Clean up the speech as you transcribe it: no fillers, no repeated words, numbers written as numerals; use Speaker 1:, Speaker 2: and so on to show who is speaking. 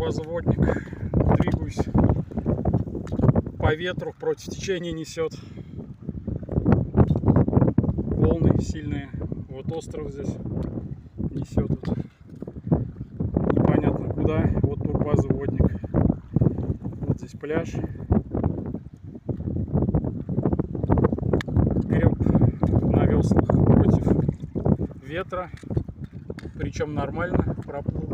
Speaker 1: турбозаводник. Двигаюсь по ветру, против течения несет. Волны сильные. Вот остров здесь несет. Вот. Непонятно куда. Вот турбозаводник. Вот здесь пляж. Греб на веслах против ветра. Причем нормально проплыл.